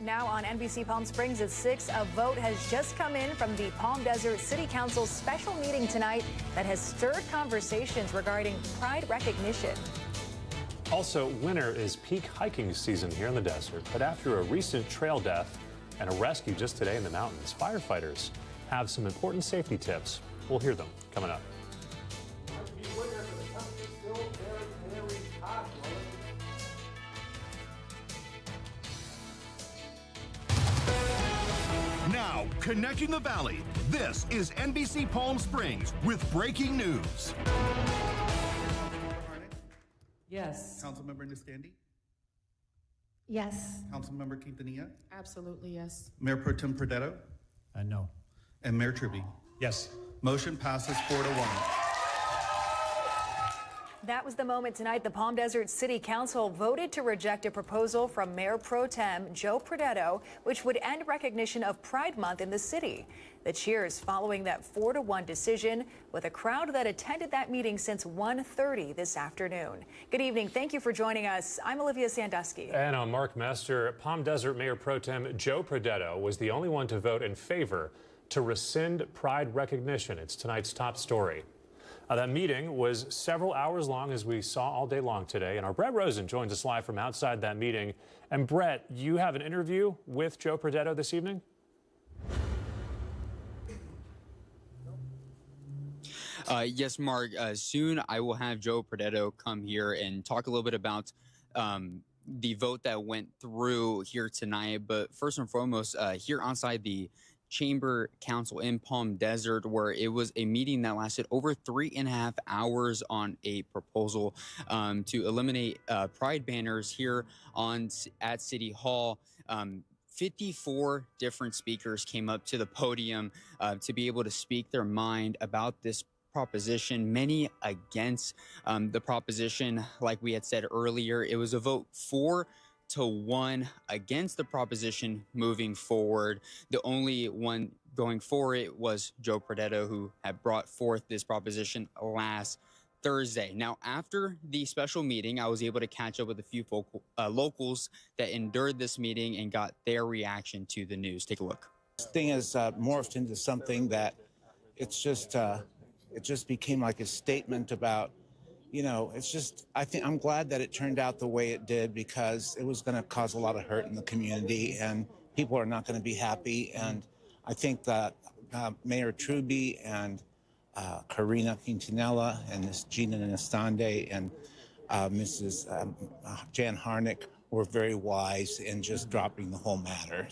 Now on NBC Palm Springs at 6, a vote has just come in from the Palm Desert City Council's special meeting tonight that has stirred conversations regarding pride recognition. Also, winter is peak hiking season here in the desert, but after a recent trail death and a rescue just today in the mountains, firefighters have some important safety tips. We'll hear them coming up. Now, connecting the valley, this is NBC Palm Springs with breaking news. Yes. Councilmember Niscandy? Yes. Councilmember Quintanilla? Absolutely yes. Mayor Pro Tem Perdetto? No. And Mayor Truby? Yes. Motion passes 4-1. That was the moment tonight the Palm Desert City Council voted to reject a proposal from Mayor Pro Tem Joe Perdetto, which would end recognition of Pride Month in the city. The cheers following that 4-1 decision, with a crowd that attended that meeting since 1:30 this afternoon. Good evening. Thank you for joining us. I'm Olivia Sandusky. And I'm Mark Mester. Palm Desert Mayor Pro Tem Joe Perdetto was the only one to vote in favor to rescind Pride recognition. It's tonight's top story. That meeting was several hours long, as we saw all day long today. And our Brett Rosen joins us live from outside that meeting. And Brett, you have an interview with Joe Perdetto this evening? Yes, Mark. Soon I will have Joe Perdetto come here and talk a little bit about the vote that went through here tonight. But first and foremost, here outside the Chamber Council in Palm Desert, where it was a meeting that lasted over 3.5 hours on a proposal to eliminate pride banners here at City Hall. 54 different speakers came up to the podium to be able to speak their mind about this proposition, many against the proposition. Like we had said earlier, it was a vote 4-1 against the proposition moving forward. The only one going for it was Joe Perdetto, who had brought forth this proposition last Thursday. Now, after the special meeting, I was able to catch up with a few locals that endured this meeting and got their reaction to the news. Take a look. This thing has morphed into something that it just became like a statement about, you know, I'm glad that it turned out the way it did, because it was going to cause a lot of hurt in the community and people are not going to be happy. And I think that Mayor Truby and Karina Quintanilla and Ms. Gina Nestande and Mrs. Jan Harnick were very wise in just dropping the whole matter.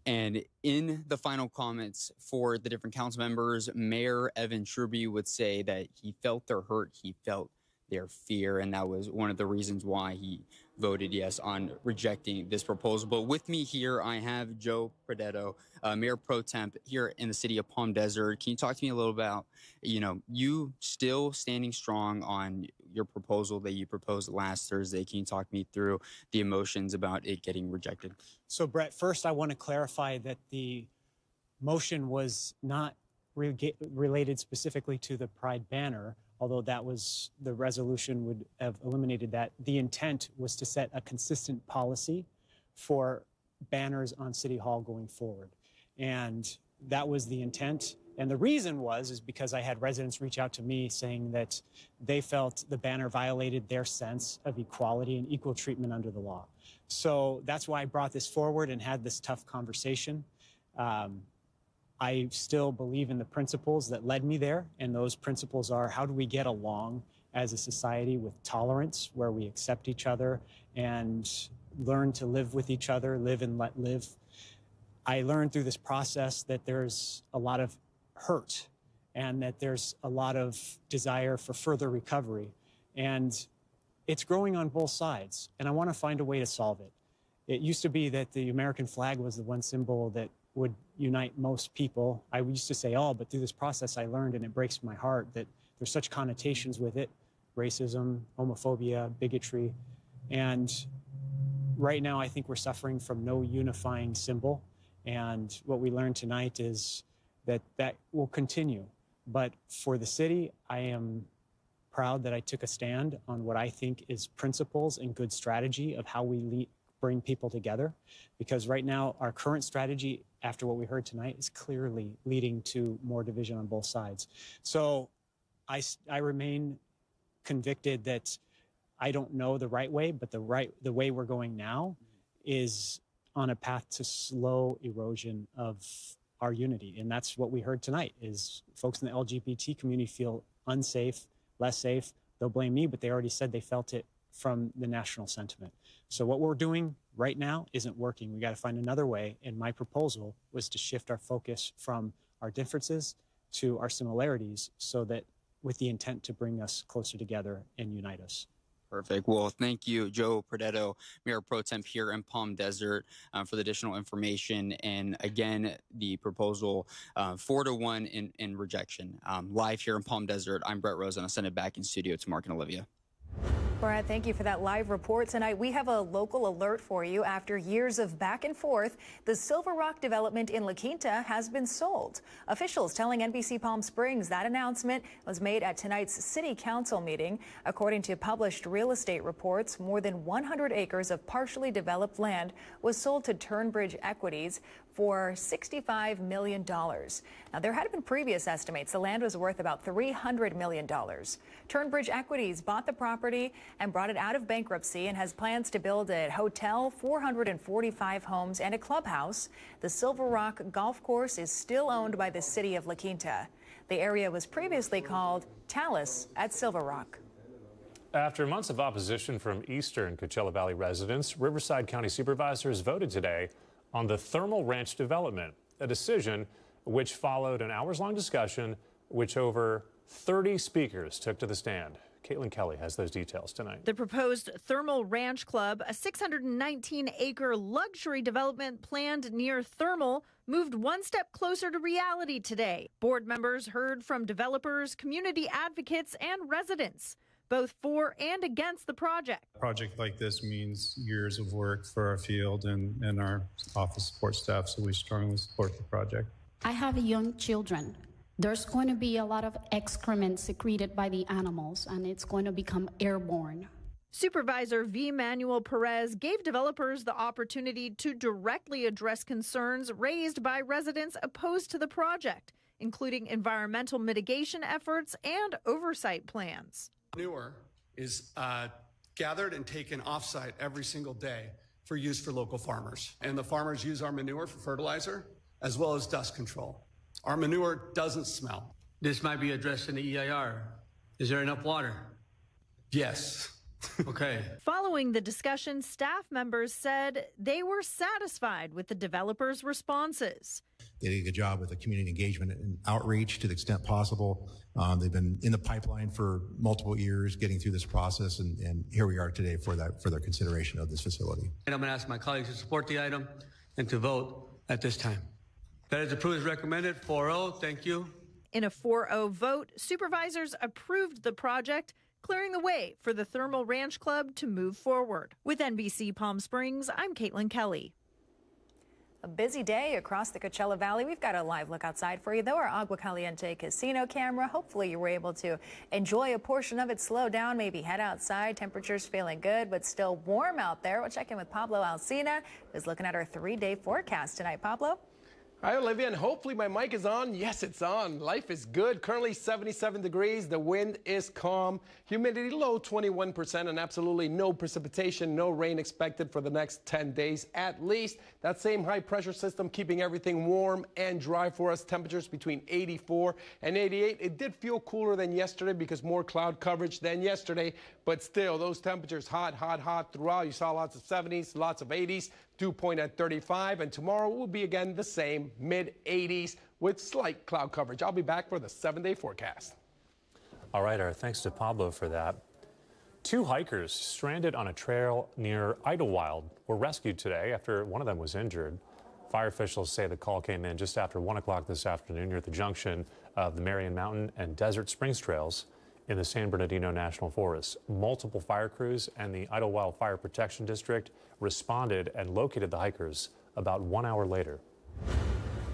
And in the final comments for the different council members, Mayor Evan Truby would say that he felt their hurt, he felt their fear, and that was one of the reasons why he voted yes on rejecting this proposal. But with me here, I have Joe Perdetto, Mayor Pro Temp here in the city of Palm Desert. Can you talk to me a little about, you still standing strong on your proposal that you proposed last Thursday? Can you talk me through the emotions about it getting rejected? So, Brett, first I want to clarify that the motion was not related specifically to the Pride banner, although that was, the resolution would have eliminated that. The intent was to set a consistent policy for banners on City Hall going forward. And that was the intent. And the reason is because I had residents reach out to me saying that they felt the banner violated their sense of equality and equal treatment under the law. So that's why I brought this forward and had this tough conversation. I still believe in the principles that led me there, and those principles are: how do we get along as a society with tolerance, where we accept each other and learn to live with each other, live and let live. I learned through this process that there's a lot of hurt and that there's a lot of desire for further recovery, and it's growing on both sides, and I want to find a way to solve it. It used to be that the American flag was the one symbol that would unite most people. I used to say all, but through this process I learned, and it breaks my heart, that there's such connotations with it: racism, homophobia, bigotry. And right now I think we're suffering from no unifying symbol. And what we learned tonight is that that will continue. But for the city, I am proud that I took a stand on what I think is principles and good strategy of how we bring people together. Because right now, our current strategy, after what we heard tonight, is clearly leading to more division on both sides. So I remain convicted that I don't know the right way, but the way we're going now is on a path to slow erosion of our unity. And that's what we heard tonight, is folks in the LGBT community feel unsafe, less safe. They'll blame me, but they already said they felt it from the national sentiment. So what we're doing right now isn't working. We got to find another way. And my proposal was to shift our focus from our differences to our similarities, so that with the intent to bring us closer together and unite us. Perfect. Well, thank you, Joe Prodetto, Mayor Pro Temp here in Palm Desert, for the additional information. And again, the proposal 4-1 in rejection. Live here in Palm Desert, I'm Brett Rose, and I'll send it back in studio to Mark and Olivia. Brad, thank you for that live report tonight. We have a local alert for you. After years of back and forth, the Silver Rock development in La Quinta has been sold. Officials telling NBC Palm Springs that announcement was made at tonight's city council meeting. According to published real estate reports, more than 100 acres of partially developed land was sold to Turnbridge Equities for $65 million. Now, there had been previous estimates the land was worth about $300 million. Turnbridge Equities bought the property and brought it out of bankruptcy and has plans to build a hotel, 445 homes, and a clubhouse. The Silver Rock Golf Course is still owned by the city of La Quinta. The area was previously called Talus at Silver Rock. After months of opposition from eastern Coachella Valley residents, Riverside County supervisors voted today on the Thermal Ranch development, a decision which followed an hours-long discussion which over 30 speakers took to the stand. Caitlin Kelly has those details tonight. The proposed Thermal Ranch Club, a 619-acre luxury development planned near Thermal, moved one step closer to reality today. Board members heard from developers, community advocates, and residents, both for and against the project. A project like this means years of work for our field and our office support staff, so we strongly support the project. I have young children. There's going to be a lot of excrement secreted by the animals, and it's going to become airborne. Supervisor V. Manuel Perez gave developers the opportunity to directly address concerns raised by residents opposed to the project, including environmental mitigation efforts and oversight plans. Manure is gathered and taken off-site every single day for use for local farmers. And the farmers use our manure for fertilizer as well as dust control. Our manure doesn't smell. This might be addressed in the EIR. Is there enough water? Yes. Okay. Following the discussion, staff members said they were satisfied with the developers' responses. They did a good job with the community engagement and outreach to the extent possible. They've been in the pipeline for multiple years getting through this process, and here we are today for their consideration of this facility. And I'm going to ask my colleagues to support the item and to vote at this time. That is approved as recommended, 4-0. Thank you. In a 4-0 vote, supervisors approved the project, clearing the way for the Thermal Ranch Club to move forward. With NBC Palm Springs, I'm Caitlin Kelly. A busy day across the Coachella Valley. We've got a live look outside for you, though, our Agua Caliente casino camera. Hopefully you were able to enjoy a portion of it, slow down, maybe head outside. Temperatures feeling good, but still warm out there. We'll check in with Pablo Alcina, who's looking at our 3-day forecast tonight. Pablo? Hi, Olivia, and hopefully my mic is on. Yes, it's on. Life is good. Currently 77 degrees. The wind is calm. Humidity low 21%, and absolutely no precipitation, no rain expected for the next 10 days at least. That same high pressure system keeping everything warm and dry for us. Temperatures between 84 and 88. It did feel cooler than yesterday because more cloud coverage than yesterday, but still those temperatures hot, hot, hot throughout. You saw lots of 70s, lots of 80s. Dew point at 35, and tomorrow will be again the same, mid-80s with slight cloud coverage. I'll be back for the 7-day forecast. All right, our thanks to Pablo for that. 2 hikers stranded on a trail near Idlewild were rescued today after one of them was injured. Fire officials say the call came in just after 1 o'clock this afternoon near the junction of the Marion Mountain and Desert Springs trails in the San Bernardino National Forest. Multiple fire crews and the Idlewild Fire Protection District responded and located the hikers about 1 hour later.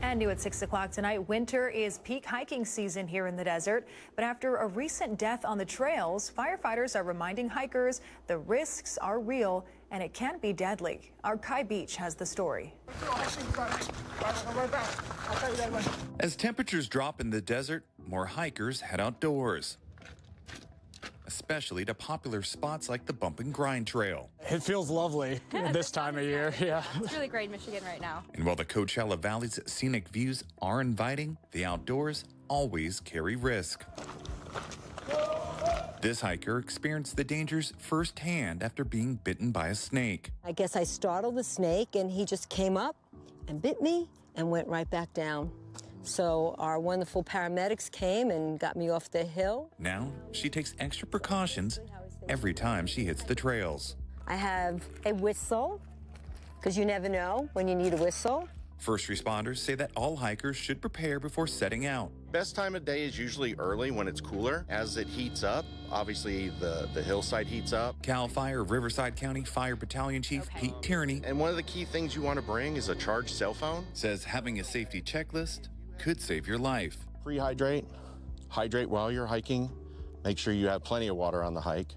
And new at 6 o'clock tonight, winter is peak hiking season here in the desert. But after a recent death on the trails, firefighters are reminding hikers the risks are real and it can be deadly. Our Kai Beach has the story. As temperatures drop in the desert, more hikers head outdoors, especially to popular spots like the Bump and Grind Trail. It feels lovely this time of year, yeah. It's really great in Michigan right now. And while the Coachella Valley's scenic views are inviting, the outdoors always carry risk. This hiker experienced the dangers firsthand after being bitten by a snake. I guess I startled the snake and he just came up and bit me and went right back down. So our wonderful paramedics came and got me off the hill. Now she takes extra precautions every time she hits the trails. I have a whistle, because you never know when you need a whistle. First responders say that all hikers should prepare before setting out. Best time of day is usually early when it's cooler. As it heats up, obviously the hillside heats up. CAL FIRE Riverside County Fire Battalion Chief Pete Tierney. And one of the key things you want to bring is a charged cell phone. Says having a safety checklist could save your life. Pre-hydrate, hydrate while you're hiking. Make sure you have plenty of water on the hike.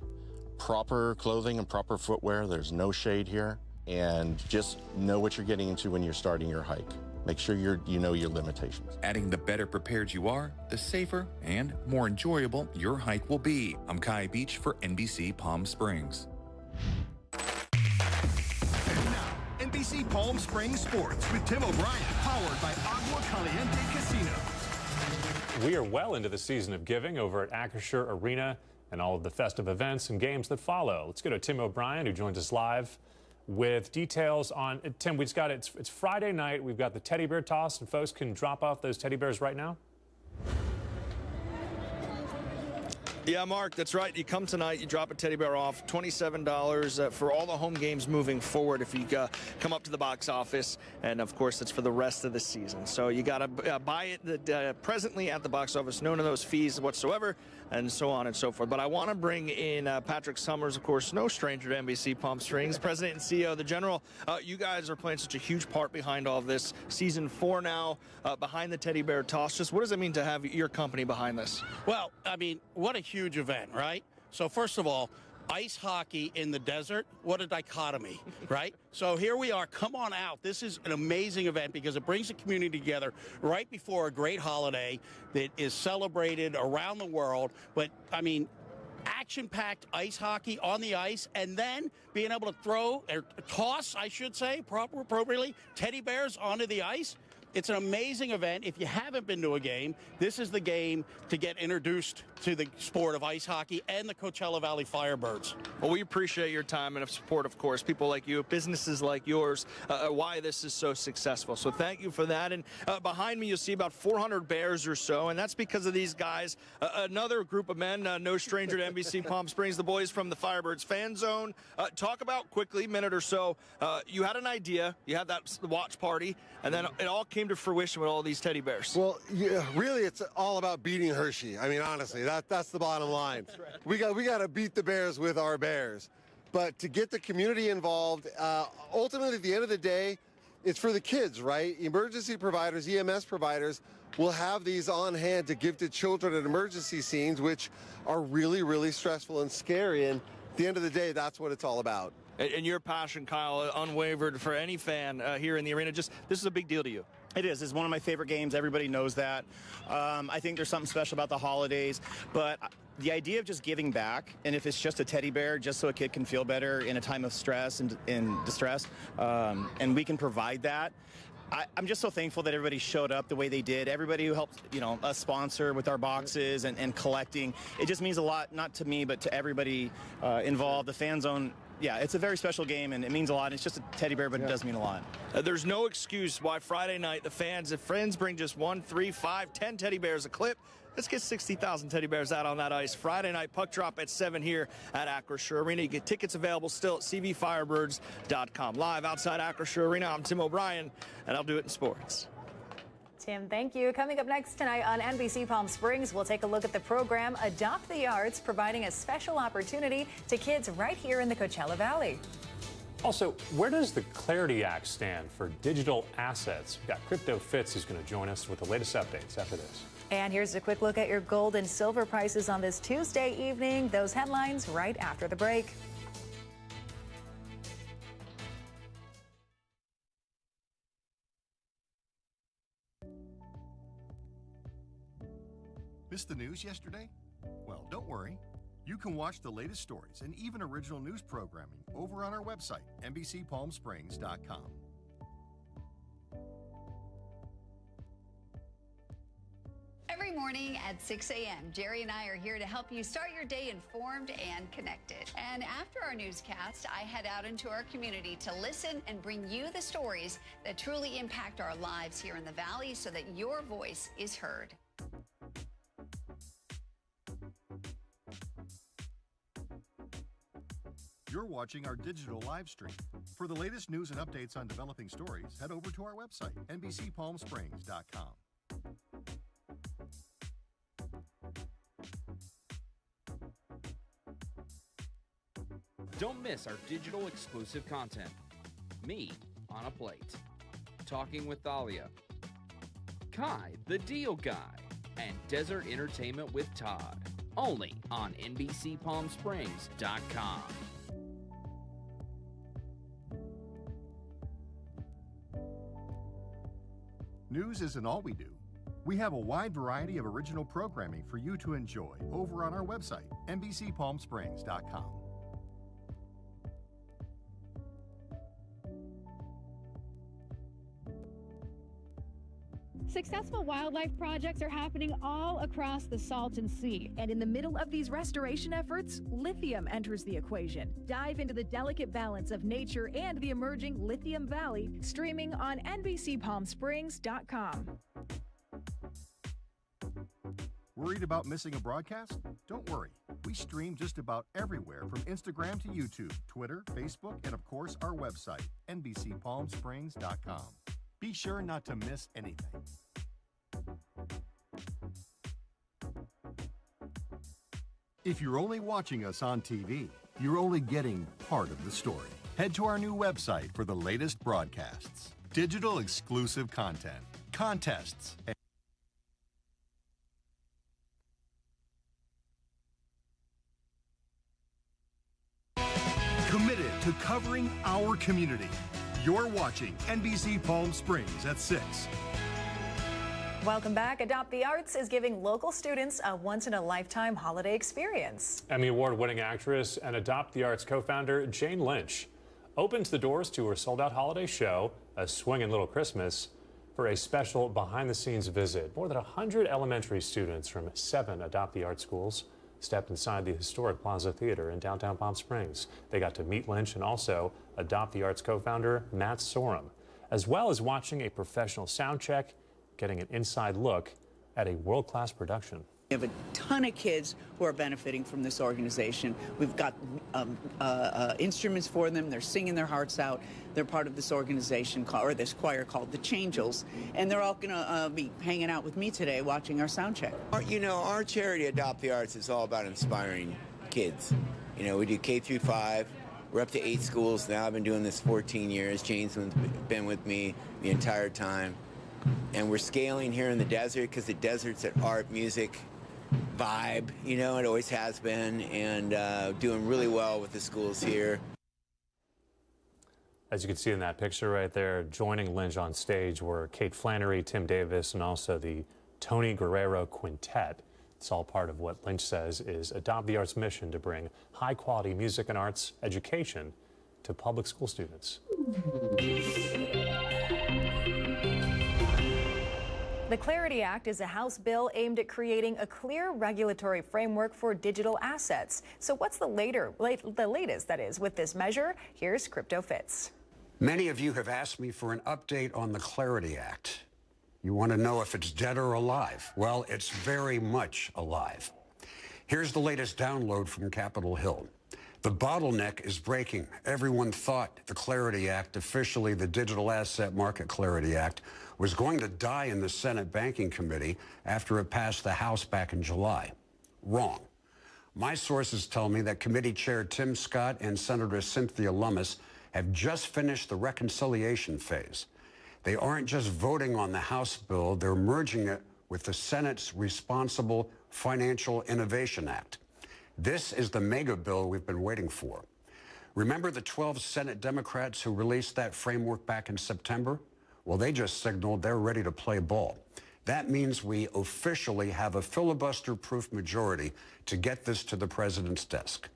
Proper clothing and proper footwear. There's no shade here. And just know what you're getting into when you're starting your hike. Make sure you know your limitations. Adding the better prepared you are, the safer and more enjoyable your hike will be. I'm Kai Beach for NBC Palm Springs. And now, NBC Palm Springs Sports with Tim O'Brien, powered by Agua Caliente Casino. We are well into the season of giving over at Acrisure Arena and all of the festive events and games that follow. Let's go to Tim O'Brien, who joins us live with details on Tim. We've got it's Friday night. We've got the teddy bear toss, and folks can drop off those teddy bears right now. Yeah, Mark, that's right. You come tonight, you drop a teddy bear off, $27 for all the home games moving forward if you come up to the box office. And, of course, it's for the rest of the season. So you got to buy it presently at the box office, no those fees whatsoever, and so on and so forth. But I want to bring in Patrick Summers, of course, no stranger to NBC Palm Springs, President and CEO of the General. You guys are playing such a huge part behind all of this. Season 4 now, behind the teddy bear toss. Just what does it mean to have your company behind this? Well, I mean, what a huge event, right? So first of all, ice hockey in the desert, what a dichotomy, right? So here we are, come on out. This is an amazing event because it brings the community together right before a great holiday that is celebrated around the world. But I mean, action-packed ice hockey on the ice, and then being able to throw or toss, I should say, appropriately, teddy bears onto the ice. It's an amazing event. If you haven't been to a game, this is the game to get introduced to the sport of ice hockey and the Coachella Valley Firebirds. Well, we appreciate your time and support, of course, people like you, businesses like yours, why this is so successful. So thank you for that. And behind me, you'll see about 400 bears or so, and that's because of these guys. Another group of men, no stranger to NBC Palm Springs, the boys from the Firebirds Fan Zone. Talk about quickly, minute or so, you had an idea, you had that watch party, and then it all came to fruition with all these teddy bears. Well, yeah, really, it's all about beating Hershey. I mean, honestly, that's the bottom line. Right. We got to beat the bears with our bears. But to get the community involved, ultimately, at the end of the day, it's for the kids, right? Emergency providers, EMS providers will have these on hand to give to children at emergency scenes, which are really, really stressful and scary. And at the end of the day, that's what it's all about. And your passion, Kyle, unwavered for any fan here in the arena. This is a big deal to you. It is. It's one of my favorite games. Everybody knows that. I think there's something special about the holidays. But the idea of just giving back, and if it's just a teddy bear, just so a kid can feel better in a time of stress and distress, and we can provide that. I'm just so thankful that everybody showed up the way they did. Everybody who helped, us sponsor with our boxes and collecting. It just means a lot, not to me, but to everybody involved. The Fan Zone, yeah, it's a very special game, and it means a lot. It's just a teddy bear, but it does mean a lot. There's no excuse why Friday night, if friends bring just 1, 3, 5, 10 teddy bears a clip, let's get 60,000 teddy bears out on that ice. Friday night, puck drop at 7 here at Acrisure Arena. You get tickets available still at cvfirebirds.com. Live outside Acrisure Arena, I'm Tim O'Brien, and I'll do it in sports. Tim, thank you. Coming up next tonight on NBC Palm Springs, we'll take a look at the program Adopt the Arts, providing a special opportunity to kids right here in the Coachella Valley. Also, where does the Clarity Act stand for digital assets? We've got Crypto Fitz who's going to join us with the latest updates after this. And here's a quick look at your gold and silver prices on this Tuesday evening. Those headlines right after the break. Missed the news yesterday? Well, don't worry. You can watch the latest stories and even original news programming over on our website, NBCPalmSprings.com. Every morning at 6 a.m., Jerry and I are here to help you start your day informed and connected. And after our newscast, I head out into our community to listen and bring you the stories that truly impact our lives here in the Valley so that your voice is heard. You're watching our digital live stream. For the latest news and updates on developing stories, head over to our website, NBCPalmSprings.com. Don't miss our digital exclusive content. Me on a Plate, Talking with Thalia, Kai the Deal Guy, and Desert Entertainment with Todd. Only on NBCPalmSprings.com. News isn't all we do. We have a wide variety of original programming for you to enjoy over on our website, NBCPalmSprings.com. Successful wildlife projects are happening all across the Salton Sea. And in the middle of these restoration efforts, lithium enters the equation. Dive into the delicate balance of nature and the emerging Lithium Valley, streaming on NBCPalmSprings.com. Worried about missing a broadcast? Don't worry. We stream just about everywhere from Instagram to YouTube, Twitter, Facebook, and of course our website, NBCPalmSprings.com. Be sure not to miss anything. If you're only watching us on TV, you're only getting part of the story. Head to our new website for the latest broadcasts, digital exclusive content, contests, and committed to covering our community. You're watching NBC Palm Springs at 6. Welcome back. Adopt the Arts is giving local students a once-in-a-lifetime holiday experience. Emmy Award-winning actress and Adopt the Arts co-founder Jane Lynch opens the doors to her sold-out holiday show, A Swingin' Little Christmas, for a special behind-the-scenes visit. More than 100 elementary students from 7 Adopt the Arts schools stepped inside the historic Plaza Theater in downtown Palm Springs. They got to meet Lynch and also Adopt the Arts co-founder Matt Sorum, as well as watching a professional sound check, getting an inside look at a world-class production. We have a ton of kids who are benefiting from this organization. We've got instruments for them. They're singing their hearts out. They're part of this organization, or this choir called the Changels, and they're all going to be hanging out with me today watching our sound check. You know, our charity Adopt the Arts is all about inspiring kids. You know, we do K through 5. We're up to 8 schools now. I've been doing this 14 years. Jane's been with me the entire time. And we're scaling here in the desert because the desert's an art, music vibe, you know, it always has been, and doing really well with the schools here. As you can see in that picture right there, joining Lynch on stage were Kate Flannery, Tim Davis, and also the Tony Guerrero Quintet. It's all part of what Lynch says is Adopt the Arts' mission to bring high-quality music and arts education to public school students. The Clarity Act is a House bill aimed at creating a clear regulatory framework for digital assets. So what's the latest, that is, with this measure? Here's Crypto Fitz. Many of you have asked me for an update on the Clarity Act. You want to know if it's dead or alive. Well, it's very much alive. Here's the latest download from Capitol Hill. The bottleneck is breaking. Everyone thought the Clarity Act, officially the Digital Asset Market Clarity Act, was going to die in the Senate Banking Committee after it passed the House back in July. Wrong. My sources tell me that Committee Chair Tim Scott and Senator Cynthia Lummis have just finished the reconciliation phase. They aren't just voting on the House bill, they're merging it with the Senate's Responsible Financial Innovation Act. This is the mega bill we've been waiting for. Remember the 12 Senate Democrats who released that framework back in September? Well, they just signaled they're ready to play ball. That means we officially have a filibuster-proof majority to get this to the president's desk.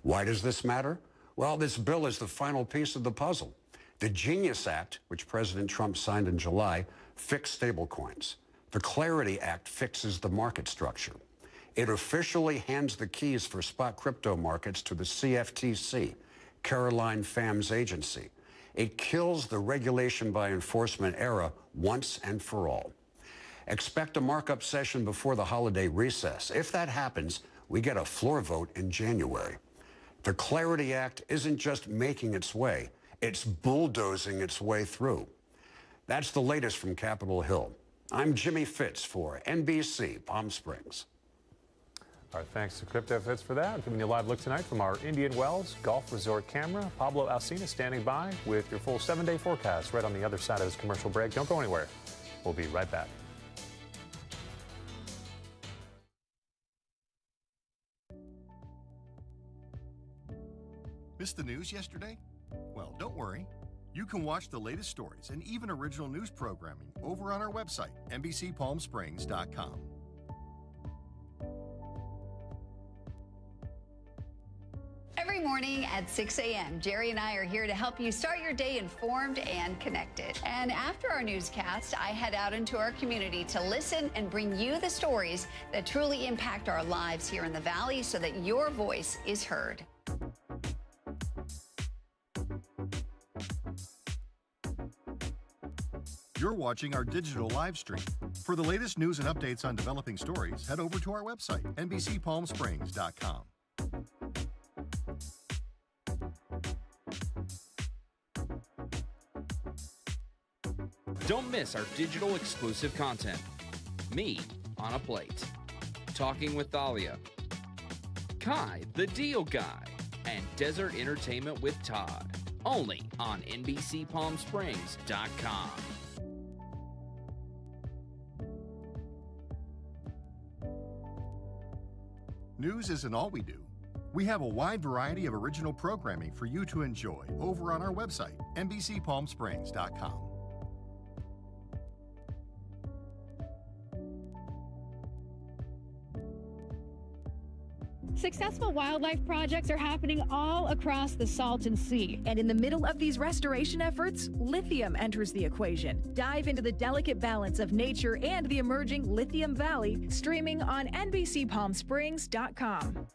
Why does this matter? Well, this bill is the final piece of the puzzle. The Genius Act, which President Trump signed in July, fixed stablecoins. The Clarity Act fixes the market structure. It officially hands the keys for spot crypto markets to the CFTC, Caroline Pham's agency. It kills the regulation by enforcement era once and for all. Expect a markup session before the holiday recess. If that happens, we get a floor vote in January. The Clarity Act isn't just making its way, it's bulldozing its way through. That's the latest from Capitol Hill. I'm Jimmy Fitz for NBC Palm Springs. Our thanks to Crypto Fitz for that. Giving you a live look tonight from our Indian Wells Golf Resort camera. Pablo Alsina standing by with your full 7-day forecast right on the other side of this commercial break. Don't go anywhere. We'll be right back. Missed the news yesterday? Well, don't worry. You can watch the latest stories and even original news programming over on our website, NBCPalmSprings.com. Every morning at 6 a.m., Jerry and I are here to help you start your day informed and connected. And after our newscast, I head out into our community to listen and bring you the stories that truly impact our lives here in the Valley so that your voice is heard. You're watching our digital live stream. For the latest news and updates on developing stories, head over to our website, NBCPalmSprings.com. Don't miss our digital exclusive content. Me on a Plate, Talking with Thalia, Kai the Deal Guy, and Desert Entertainment with Todd. Only on NBCPalmSprings.com. News isn't all we do. We have a wide variety of original programming for you to enjoy over on our website, NBCPalmSprings.com. Successful wildlife projects are happening all across the Salton Sea. And in the middle of these restoration efforts, lithium enters the equation. Dive into the delicate balance of nature and the emerging Lithium Valley, streaming on NBCPalmSprings.com.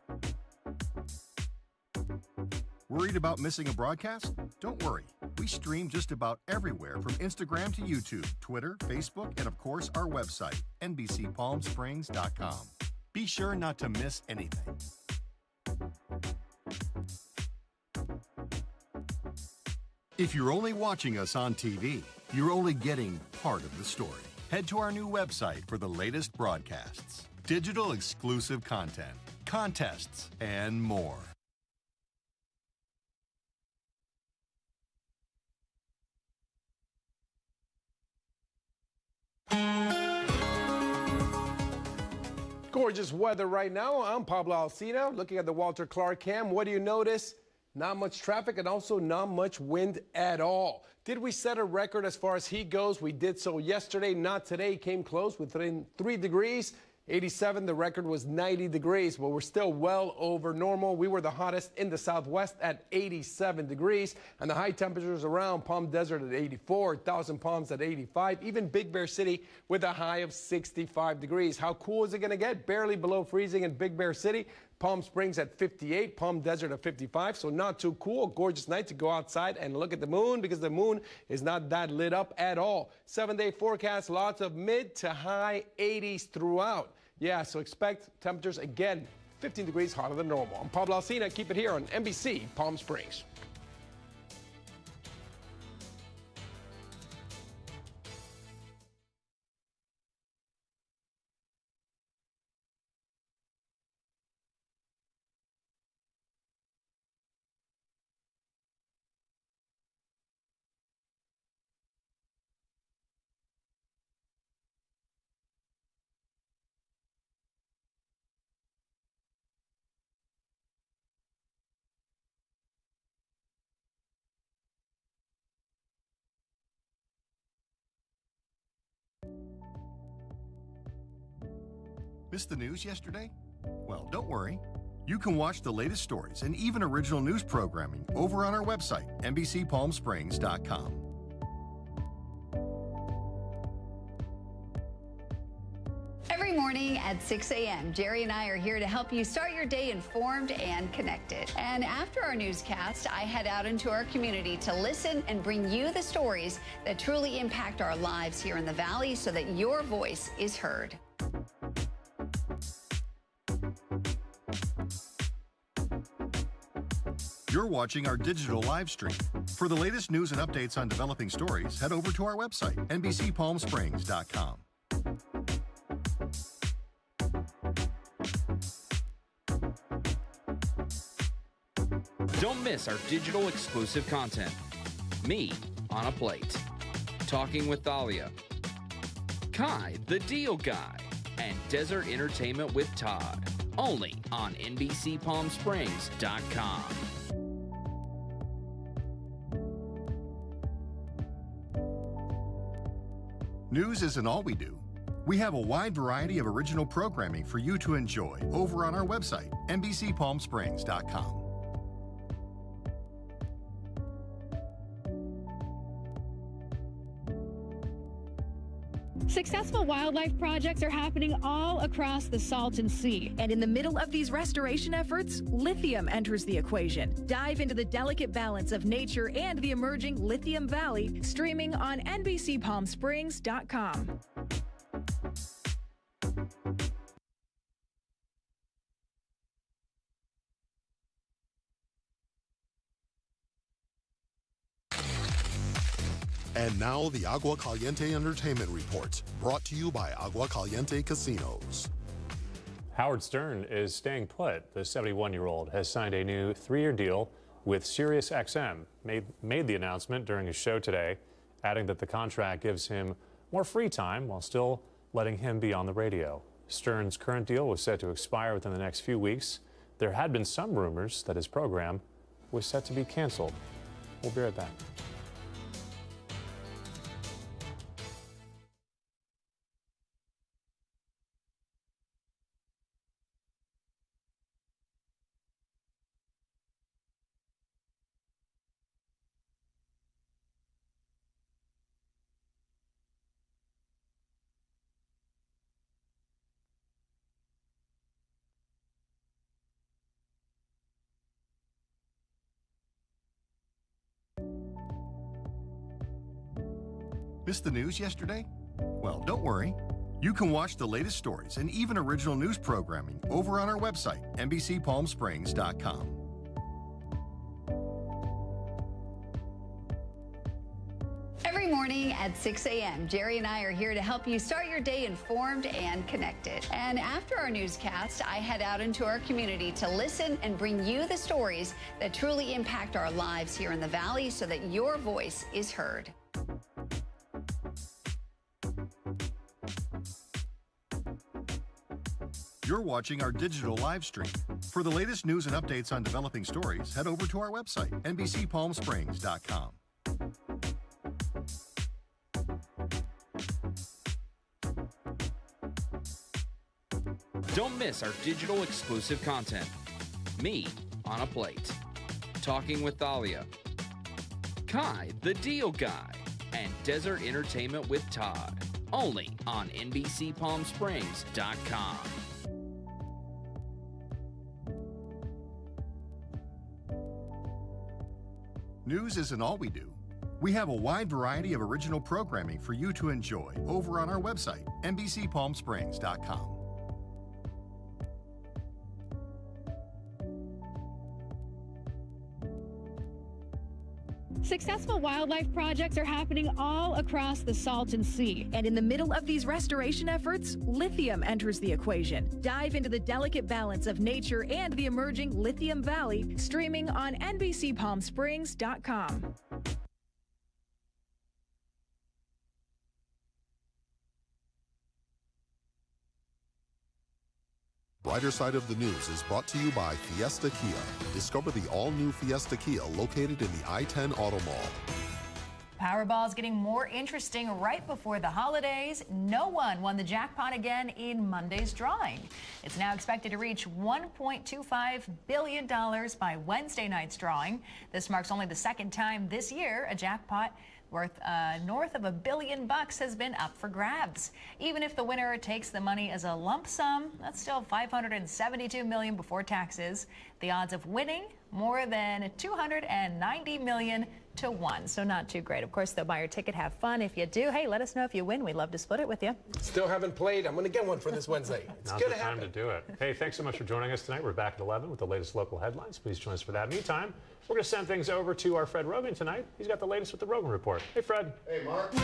Worried about missing a broadcast? Don't worry. We stream just about everywhere from Instagram to YouTube, Twitter, Facebook, and of course our website, NBCPalmSprings.com. Be sure not to miss anything. If you're only watching us on TV, you're only getting part of the story. Head to our new website for the latest broadcasts, digital exclusive content, contests, and more. Gorgeous weather right now. I'm Pablo Alsina, looking at the Walter Clark cam. What do you notice? Not much traffic and also not much wind at all. Did we set a record as far as heat goes? We did so yesterday, not today. Came close within 3 degrees. 87, the record was 90 degrees, but we're still well over normal. We were the hottest in the Southwest at 87 degrees, and the high temperatures around Palm Desert at 84, Thousand Palms at 85, even Big Bear City with a high of 65 degrees. How cool is it going to get? Barely below freezing in Big Bear City. Palm Springs at 58, Palm Desert at 55, so not too cool. Gorgeous night to go outside and look at the moon because the moon is not that lit up at all. 7-day forecast, lots of mid to high 80s throughout. Yeah, so expect temperatures again 15 degrees hotter than normal. I'm Pablo Alsina. Keep it here on NBC Palm Springs. Missed the news yesterday? Well, don't worry. You can watch the latest stories and even original news programming over on our website, NBCPalmSprings.com. Every morning at 6 a.m., Jerry and I are here to help you start your day informed and connected. And after our newscast, I head out into our community to listen and bring you the stories that truly impact our lives here in the Valley so that your voice is heard. You're watching our digital live stream. For the latest news and updates on developing stories, head over to our website, NBCPalmSprings.com. Don't miss our digital exclusive content. Me on a Plate, Talking with Thalia, Kai the Deal Guy, and Desert Entertainment with Todd. Only on NBCPalmSprings.com. News isn't all we do. We have a wide variety of original programming for you to enjoy over on our website, NBCPalmSprings.com. Successful wildlife projects are happening all across the Salton Sea. And in the middle of these restoration efforts, lithium enters the equation. Dive into the delicate balance of nature and the emerging Lithium Valley, streaming on NBCPalmSprings.com. And now the Agua Caliente Entertainment Report, brought to you by Agua Caliente Casinos. Howard Stern is staying put. The 71-year-old has signed a new 3-year deal with SiriusXM. Made the announcement during his show today, adding that the contract gives him more free time while still letting him be on the radio. Stern's current deal was set to expire within the next few weeks. There had been some rumors that his program was set to be canceled. We'll be right back. Missed the news yesterday? Well, don't worry. You can watch the latest stories and even original news programming over on our website, NBCPalmSprings.com. Every morning at 6 a.m., Jerry and I are here to help you start your day informed and connected. And after our newscast, I head out into our community to listen and bring you the stories that truly impact our lives here in the Valley so that your voice is heard. You're watching our digital live stream. For the latest news and updates on developing stories, head over to our website, NBCPalmSprings.com. Don't miss our digital exclusive content. Me on a Plate, Talking with Thalia, Kai the Deal Guy, and Desert Entertainment with Todd. Only on NBCPalmSprings.com. News isn't all we do. We have a wide variety of original programming for you to enjoy over on our website, NBCPalmSprings.com. Successful wildlife projects are happening all across the Salton Sea. And in the middle of these restoration efforts, lithium enters the equation. Dive into the delicate balance of nature and the emerging Lithium Valley, streaming on NBCPalmSprings.com. Brighter Side of the News is brought to you by Fiesta Kia. Discover the all-new Fiesta Kia located in the I-10 Auto Mall. Powerball is getting more interesting right before the holidays. No one won the jackpot again in Monday's drawing. It's now expected to reach $1.25 billion by Wednesday night's drawing. This marks only the second time this year a jackpot worth north of $1 billion has been up for grabs. Even if the winner takes the money as a lump sum, that's still $572 million before taxes. The odds of winning more than $290 million to 1. So not too great. Of course, they'll buy your ticket, have fun. If you do, hey, let us know if you win. We'd love to split it with you. Still haven't played. I'm going to get one for this Wednesday. It's Now's going the to time happen. to do it. Hey, thanks so much for joining us tonight. We're back at 11 with the latest local headlines. Please join us for that. Meantime, we're going to send things over to our Fred Rogan tonight. He's got the latest with the Rogan Report. Hey, Fred. Hey, Mark.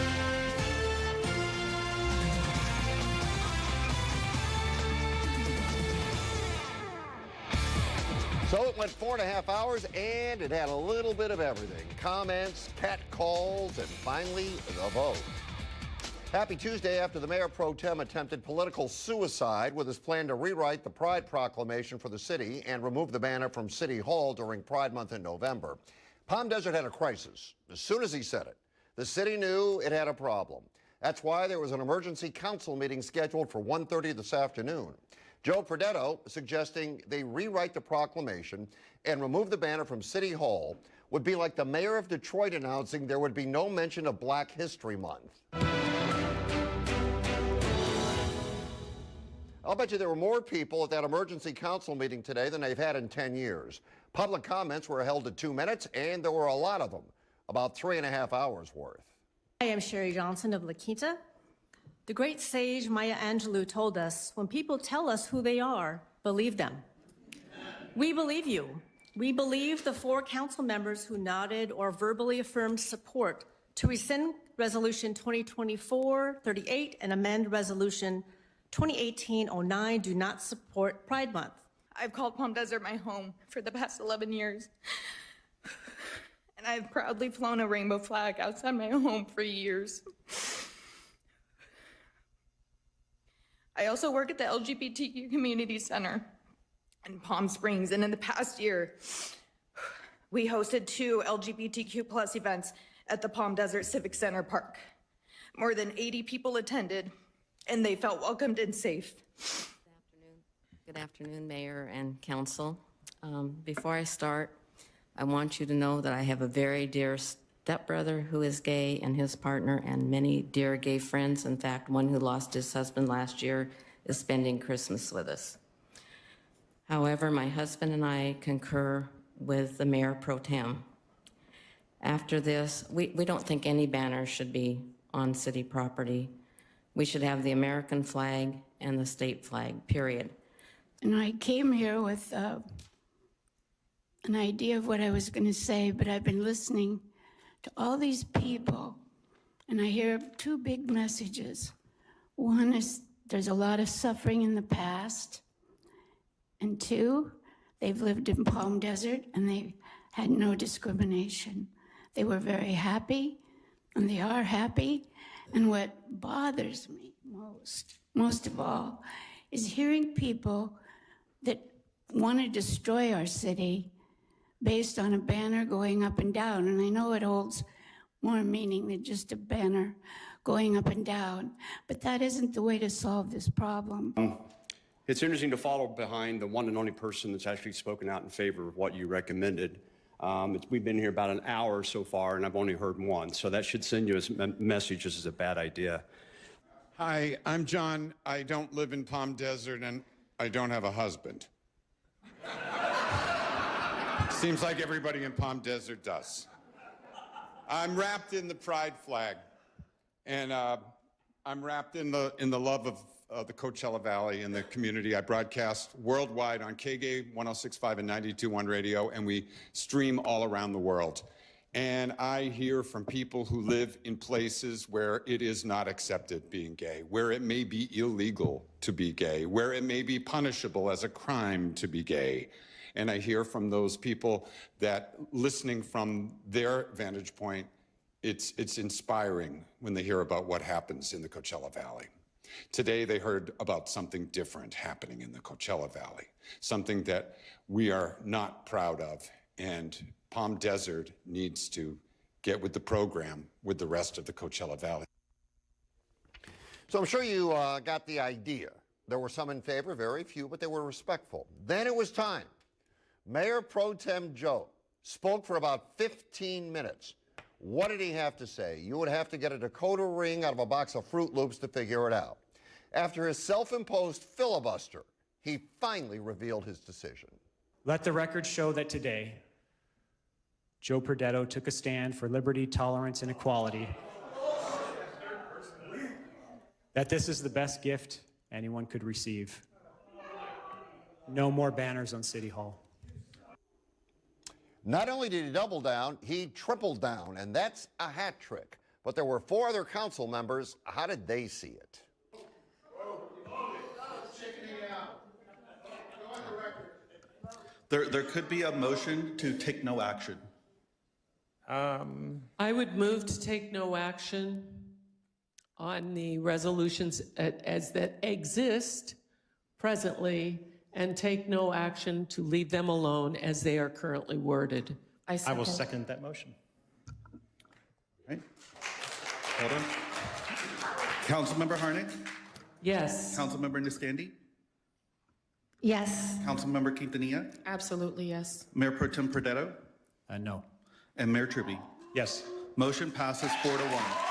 So it went 4.5 hours, and it had a little bit of everything. Comments, cat calls, and finally, the vote. Happy Tuesday after the Mayor Pro Tem attempted political suicide with his plan to rewrite the Pride Proclamation for the city and remove the banner from City Hall during Pride Month in November. Palm Desert had a crisis. As soon as he said it, the city knew it had a problem. That's why there was an emergency council meeting scheduled for 1:30 this afternoon. Joe Prodetto suggesting they rewrite the proclamation and remove the banner from City Hall would be like the mayor of Detroit announcing there would be no mention of Black History Month. I'll bet you there were more people at that emergency council meeting today than they've had in 10 years. Public comments were held at 2 minutes, and there were a lot of them, about 3.5 hours worth. I am Sherry Johnson of La Quinta. The great sage Maya Angelou told us, when people tell us who they are, believe them. We believe you. We believe the 4 council members who nodded or verbally affirmed support to rescind Resolution 2024-38 and amend Resolution 2018-09 do not support Pride Month. I've called Palm Desert my home for the past 11 years. And I've proudly flown a rainbow flag outside my home for years. I also work at the LGBTQ Community Center in Palm Springs, and in the past year, we hosted 2 LGBTQ+ events at the Palm Desert Civic Center Park. More than 80 people attended, and they felt welcomed and safe. Good afternoon, Mayor and Council. Before I start, I want you to know that I have a very dear stepbrother who is gay and his partner and many dear gay friends. In fact, one who lost his husband last year is spending Christmas with us. However, my husband and I concur with the Mayor Pro Tem. After this, we don't think any banner should be on city property. We should have the American flag and the state flag, period. And I came here with an idea of what I was going to say, but I've been listening to all these people, and I hear 2 big messages. One is there's a lot of suffering in the past, and 2, they've lived in Palm Desert and they had no discrimination. They were very happy, and they are happy. And what bothers me most of all, is hearing people that want to destroy our city based on a banner going up and down. And I know it holds more meaning than just a banner going up and down, but that isn't the way to solve this problem. It's interesting to follow behind the one and only person that's actually spoken out in favor of what you recommended. We've been here about an hour so far, and I've only heard one, so that should send you a message this is a bad idea. Hi, I'm John. I don't live in Palm Desert, and I don't have a husband. Seems like everybody in Palm Desert does. I'm wrapped in the pride flag, and I'm wrapped in the love of the Coachella Valley and the community. I broadcast worldwide on KGay 106.5 and 92.1 radio, and we stream all around the world. And I hear from people who live in places where it is not accepted being gay, where it may be illegal to be gay, where it may be punishable as a crime to be gay. And I hear from those people that, listening from their vantage point, it's inspiring when they hear about what happens in the Coachella Valley. Today, they heard about something different happening in the Coachella Valley, something that we are not proud of, and Palm Desert needs to get with the program with the rest of the Coachella Valley. So I'm sure you got the idea. There were some in favor, very few, but they were respectful. Then it was time. Mayor Pro Tem Joe spoke for about 15 minutes. What did he have to say? You would have to get a decoder ring out of a box of Fruit Loops to figure it out. After his self-imposed filibuster, he finally revealed his decision. Let the record show that today, Joe Perdetto took a stand for liberty, tolerance, and equality. That this is the best gift anyone could receive. No more banners on City Hall. Not only did he double down, he tripled down, and that's a hat trick. But there were 4 other council members. How did they see it? There could be a motion to take no action. I would move to take no action on the resolutions as that exist presently and take no action to leave them alone as they are currently worded. I will second that motion. Right. Hold on. Councilmember Harnick? Yes. Councilmember Niscandy? Yes. Councilmember Quintanilla? Absolutely yes. Mayor Pro Tem Perdetto? No. And Mayor Trubie? Yes. Motion passes 4-1.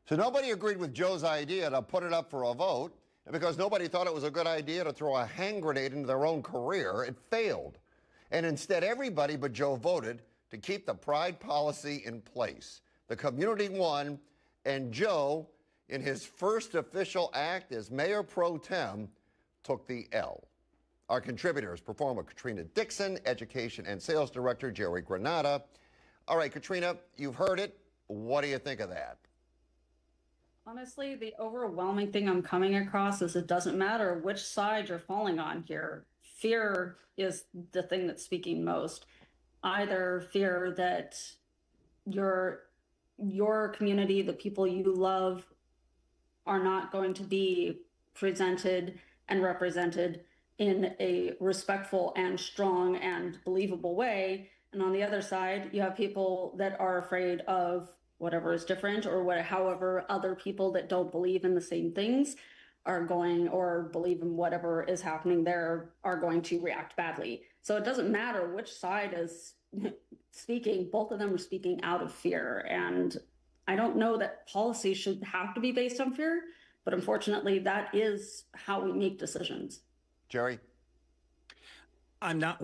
So nobody agreed with Joe's idea to put it up for a vote, and because nobody thought it was a good idea to throw a hand grenade into their own career, it failed. And instead, everybody but Joe voted to keep the pride policy in place. The community won, and Joe, in his first official act as Mayor Pro Tem, took the L. Our contributors perform with Katrina Dixon, Education and Sales Director Jerry Granata. All right, Katrina, you've heard it. What do you think of that? Honestly, the overwhelming thing I'm coming across is it doesn't matter which side you're falling on here. Fear is the thing that's speaking most. Either fear that your community, the people you love, are not going to be presented and represented in a respectful and strong and believable way. And on the other side, you have people that are afraid of whatever is different, or however other people that don't believe in the same things are going, or believe in whatever is happening there, are going to react badly. So it doesn't matter which side is speaking, both of them are speaking out of fear. And I don't know that policy should have to be based on fear, but unfortunately that is how we make decisions. Jerry? I'm not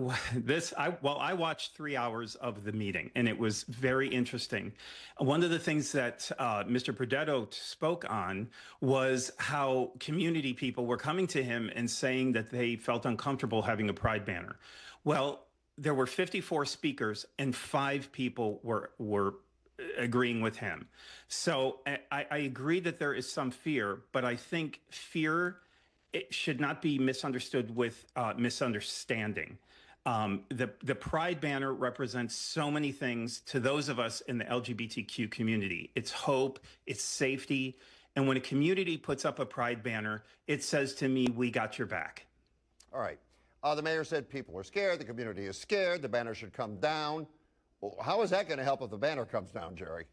I watched 3 hours of the meeting, and it was very interesting. One of the things that Mr. Perdetto spoke on was how community people were coming to him and saying that they felt uncomfortable having a pride banner. Well, there were 54 speakers, and 5 people were agreeing with him. So I agree that there is some fear, but I think fear, it should not be misunderstood with misunderstanding. The Pride banner represents so many things to those of us in the LGBTQ community. It's hope, it's safety. And when a community puts up a Pride banner, it says to me, we got your back. All right. The mayor said people are scared, the community is scared, the banner should come down. Well, how is that going to help if the banner comes down, Jerry?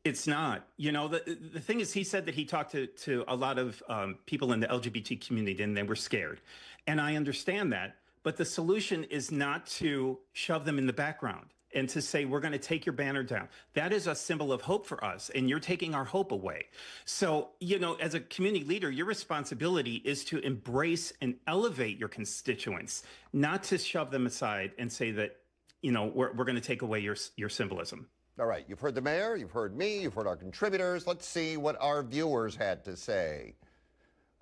It's not. You know, the thing is, he said that he talked to a lot of people in the LGBT community and they were scared. And I understand that. But the solution is not to shove them in the background and to say, we're going to take your banner down. That is a symbol of hope for us, and you're taking our hope away. So, you know, as a community leader, your responsibility is to embrace and elevate your constituents, not to shove them aside and say that, you know, we're going to take away your symbolism. All right, you've heard the mayor, you've heard me, you've heard our contributors. Let's see what our viewers had to say.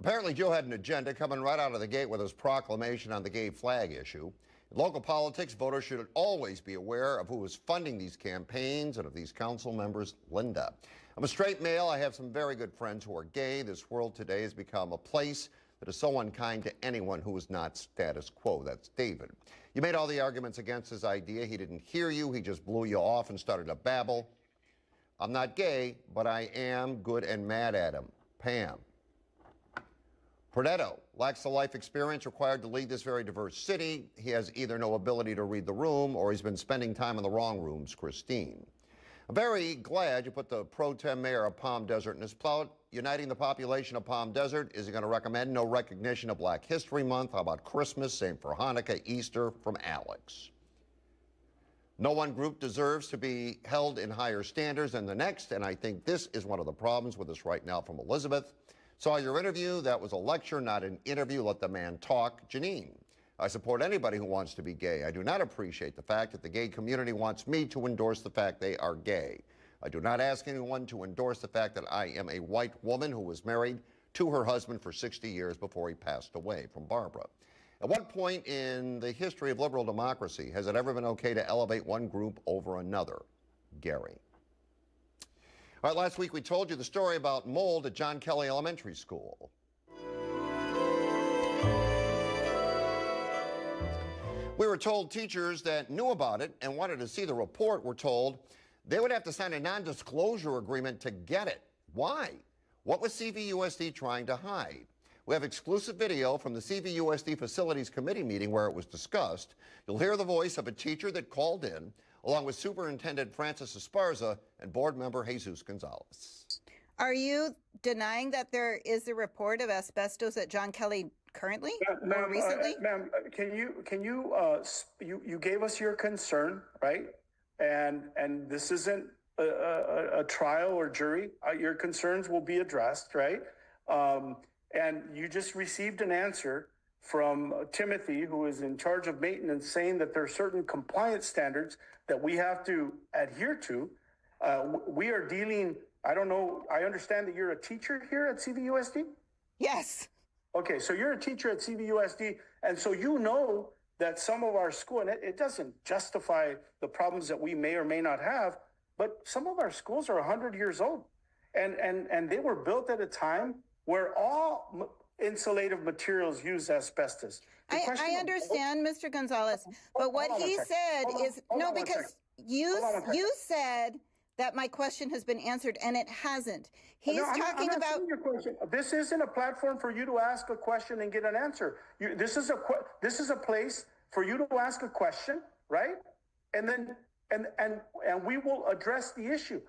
Apparently, Joe had an agenda coming right out of the gate with his proclamation on the gay flag issue. In local politics, voters should always be aware of who is funding these campaigns and of these council members. Linda. I'm a straight male. I have some very good friends who are gay. This world today has become a place that is so unkind to anyone who is not status quo. That's David. You made all the arguments against his idea. He didn't hear you. He just blew you off and started to babble. I'm not gay, but I am good and mad at him. Pam. Prodetto lacks the life experience required to lead this very diverse city. He has either no ability to read the room or he's been spending time in the wrong rooms, Christine. I'm very glad you put the pro tem mayor of Palm Desert in his plot. Uniting the population of Palm Desert. Is he going to recommend no recognition of Black History Month? How about Christmas? Same for Hanukkah, Easter, from Alex. No one group deserves to be held in higher standards than the next, and I think this is one of the problems with us right now, from Elizabeth. Saw your interview. That was a lecture, not an interview. Let the man talk. Janine. I support anybody who wants to be gay. I do not appreciate the fact that the gay community wants me to endorse the fact they are gay. I do not ask anyone to endorse the fact that I am a white woman who was married to her husband for 60 years before he passed away, from Barbara. At what point in the history of liberal democracy has it ever been okay to elevate one group over another? Gary. All right, last week we told you the story about mold at John Kelly Elementary School. We were told teachers that knew about it and wanted to see the report were told they would have to sign a non-disclosure agreement to get it. Why? What was CVUSD trying to hide? We have exclusive video from the CVUSD Facilities Committee meeting where it was discussed. You'll hear the voice of a teacher that called in, along with Superintendent Francis Esparza and board member Jesus Gonzalez. Are you denying that there is a report of asbestos at John Kelly currently or recently? Ma'am, you gave us your concern, right? And this isn't a trial or jury. Your concerns will be addressed, right? And you just received an answer from Timothy, who is in charge of maintenance, saying that there are certain compliance standards that we have to adhere to. We are dealing, I don't know, I understand that you're a teacher here at CVUSD? Yes. Okay, so you're a teacher at CVUSD, and so you know that some of our school, and it doesn't justify the problems that we may or may not have, but some of our schools are 100 years old, and they were built at a time where all insulative materials use asbestos. I understand, Mr. Gonzalez, but what he said is, no, because you said that my question has been answered, and it hasn't. He's talking about your question. This isn't a platform for you to ask a question and get an answer. This is a place for you to ask a question, right? And then and we will address the issue.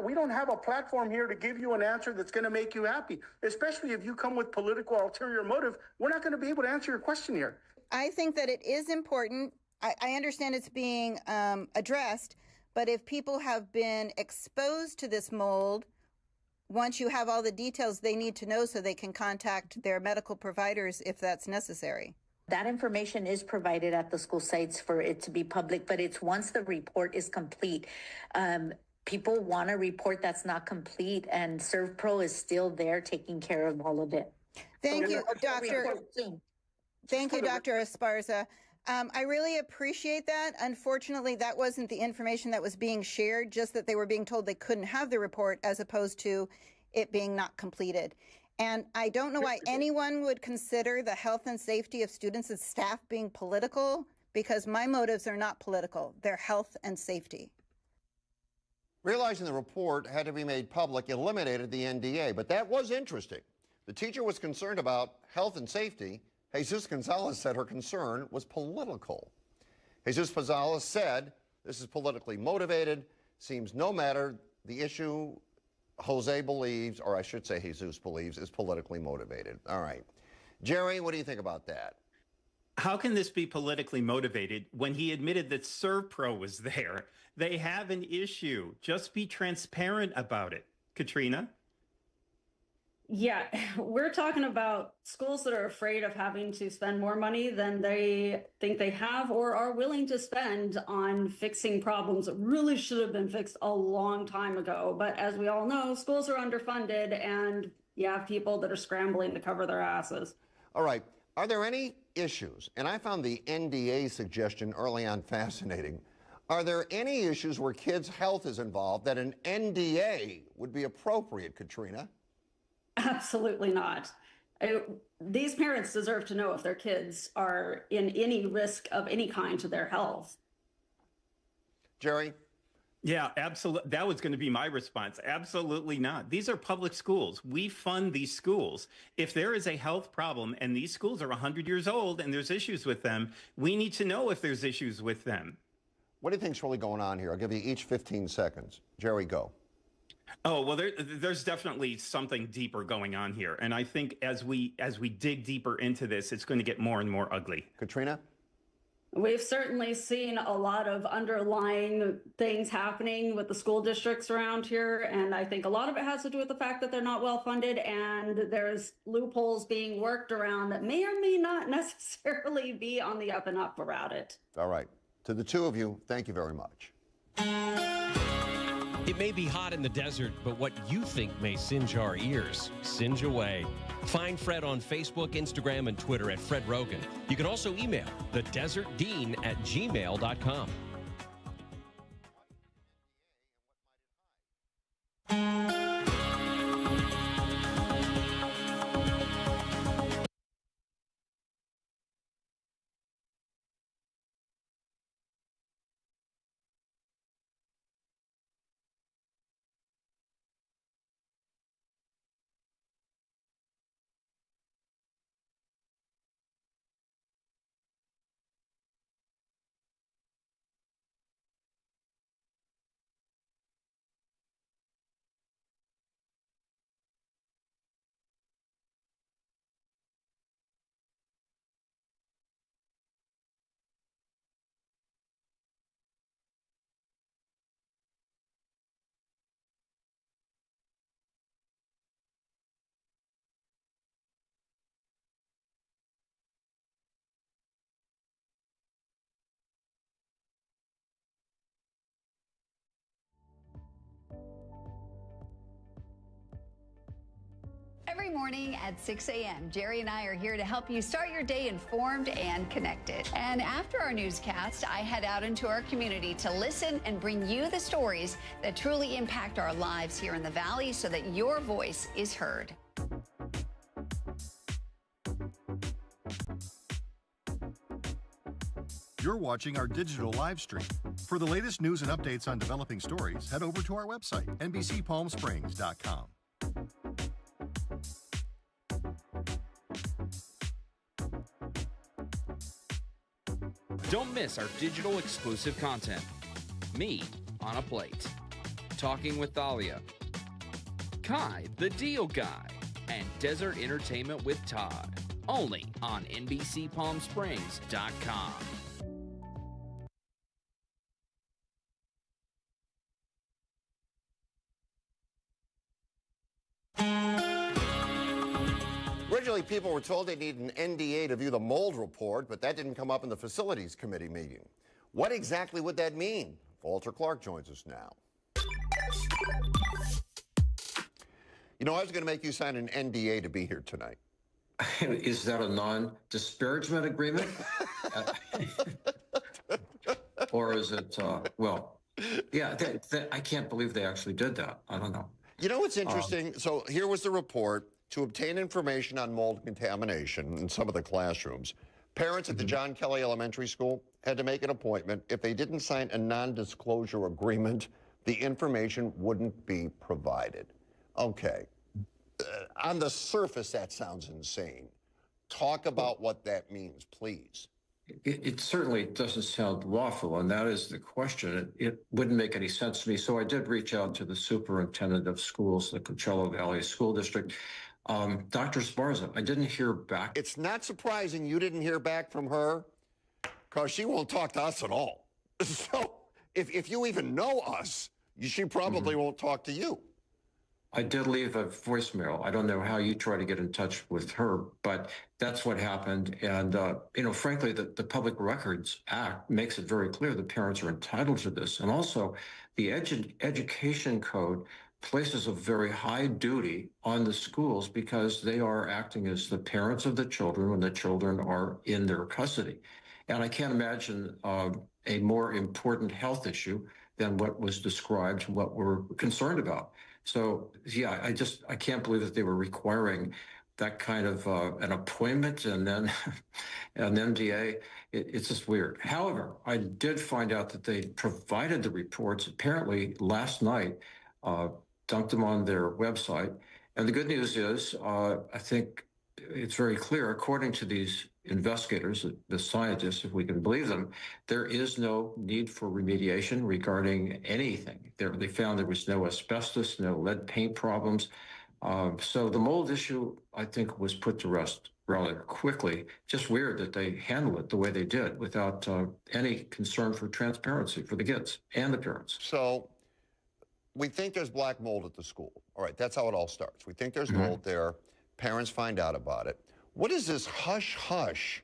We don't have a platform here to give you an answer that's going to make you happy, especially if you come with political ulterior motive. We're not going to be able to answer your question here. I think that it is important. I understand it's being addressed, but if people have been exposed to this mold, once you have all the details, they need to know so they can contact their medical providers if that's necessary. That information is provided at the school sites for it to be public, but it's once the report is complete. People want a report that's not complete, and ServPro is still there taking care of all of it. Thank you, Doctor. Thank you, Dr. Esparza. I really appreciate that. Unfortunately, that wasn't the information that was being shared, just that they were being told they couldn't have the report as opposed to it being not completed. And I don't know why anyone would consider the health and safety of students and staff being political, because my motives are not political. They're health and safety. Realizing the report had to be made public eliminated the NDA, but that was interesting. The teacher was concerned about health and safety. Jesus Gonzalez said her concern was political. Jesus Gonzalez said this is politically motivated, seems no matter the issue Jose believes, or I should say Jesus believes, is politically motivated. All right. Jerry, what do you think about that? How can this be politically motivated when he admitted that ServPro was there? They have an issue. Just be transparent about it. Katrina? Yeah, we're talking about schools that are afraid of having to spend more money than they think they have or are willing to spend on fixing problems that really should have been fixed a long time ago. But as we all know, schools are underfunded, and you have people that are scrambling to cover their asses. All right. Are there any issues, and I found the NDA suggestion early on fascinating, are there any issues where kids' health is involved that an NDA would be appropriate, Katrina? Absolutely not. These parents deserve to know if their kids are in any risk of any kind to their health. Jerry, Yeah, absolutely. That was going to be my response. Absolutely not. These are public schools. We fund these schools. If there is a health problem and these schools are 100 years old and there's issues with them, we need to know if there's issues with them. What do you think's really going on here? I'll give you each 15 seconds. Jerry, go. Oh, well, there's definitely something deeper going on here. And I think as we dig deeper into this, it's going to get more and more ugly. Katrina? We've certainly seen a lot of underlying things happening with the school districts around here. And I think a lot of it has to do with the fact that they're not well funded and there's loopholes being worked around that may or may not necessarily be on the up and up about it. All right. To the two of you, thank you very much. It may be hot in the desert, but what you think may singe our ears, singe away. Find Fred on Facebook, Instagram, and Twitter at Fred Rogan. You can also email thedesertdean@gmail.com. Every morning at 6 a.m., Jerry and I are here to help you start your day informed and connected. And after our newscast, I head out into our community to listen and bring you the stories that truly impact our lives here in the Valley so that your voice is heard. You're watching our digital live stream. For the latest news and updates on developing stories, head over to our website, NBCPalmSprings.com. Don't miss our digital exclusive content. Me on a Plate, Talking with Thalia, Kai the Deal Guy, and Desert Entertainment with Todd. Only on NBCPalmSprings.com. Originally, people were told they need an NDA to view the mold report, but that didn't come up in the Facilities Committee meeting. What exactly would that mean? Walter Clark joins us now. You know, I was going to make you sign an NDA to be here tonight. Is that a non-disparagement agreement? Or is it, well, yeah, I can't believe they actually did that. I don't know. You know what's interesting? So here was the report. To obtain information on mold contamination in some of the classrooms, parents at the John Kelly Elementary School had to make an appointment. If they didn't sign a non-disclosure agreement, the information wouldn't be provided. Okay. On the surface, that sounds insane. Talk about what that means, please. It certainly doesn't sound lawful, and that is the question. It wouldn't make any sense to me. So I did reach out to the superintendent of schools, the Coachella Valley School District. Dr. Esparza, I didn't hear back. It's not surprising you didn't hear back from her, because she won't talk to us at all. So if you even know us, she probably won't talk to you. I did leave a voicemail. I don't know how you try to get in touch with her, but that's what happened. And, you know, frankly, the Public Records Act makes it very clear that parents are entitled to this. And also, the Education Code places a very high duty on the schools because they are acting as the parents of the children when the children are in their custody. And I can't imagine a more important health issue than what was described, what we're concerned about. So, yeah, I can't believe that they were requiring that kind of an appointment and then an NDA, it's just weird. However, I did find out that they provided the reports apparently last night, dumped them on their website. And the good news is, I think it's very clear, according to these investigators, the scientists, if we can believe them, there is no need for remediation regarding anything. They found there was no asbestos, no lead paint problems. So the mold issue, I think, was put to rest rather quickly. Just weird that they handled it the way they did without any concern for transparency for the kids and the parents. So we think there's black mold at the school. All right, that's how it all starts. We think there's mold there. Parents find out about it. What is this hush, hush?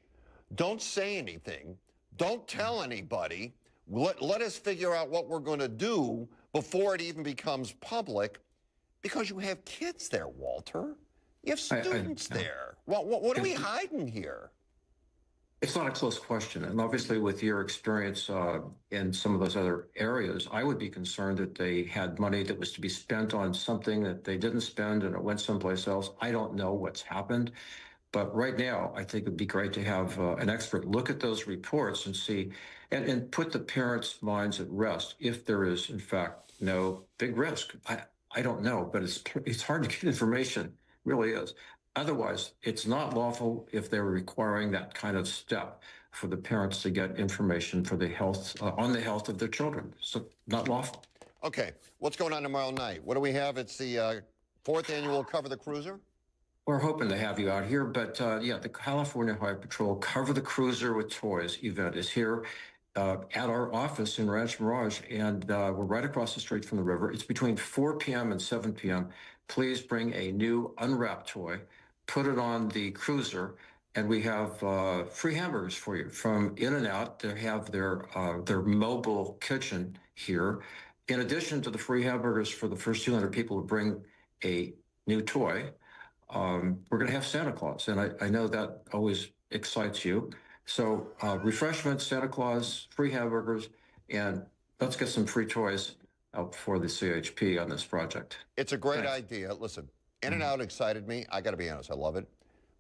Don't say anything. Don't tell anybody. Let us figure out what we're going to do before it even becomes public. Because you have kids there, Walter. You have students there. What are we hiding here? It's not a close question. And obviously, with your experience in some of those other areas, I would be concerned that they had money that was to be spent on something that they didn't spend and it went someplace else. I don't know what's happened. But right now, I think it'd be great to have an expert look at those reports and see and put the parents' minds at rest if there is, in fact, no big risk. I don't know, but it's hard to get information, really is. Otherwise, it's not lawful if they're requiring that kind of step for the parents to get information for the health, on the health of their children. So not lawful. Okay, what's going on tomorrow night? What do we have? It's the 4th annual Cover the Cruiser? We're hoping to have you out here, but yeah, the California Highway Patrol Cover the Cruiser with Toys event is here at our office in Ranch Mirage, and we're right across the street from the river. It's between 4 p.m. and 7 p.m. Please bring a new unwrapped toy, put it on the cruiser, and we have free hamburgers for you from In-N-Out. They have their mobile kitchen here. In addition to the free hamburgers for the first 200 people who bring a new toy, we're going to have Santa Claus, and I know that always excites you. So refreshments, Santa Claus, free hamburgers, and let's get some free toys out for the CHP on this project. It's a great idea. Listen, In-N-Out excited me. I got to be honest, I love it.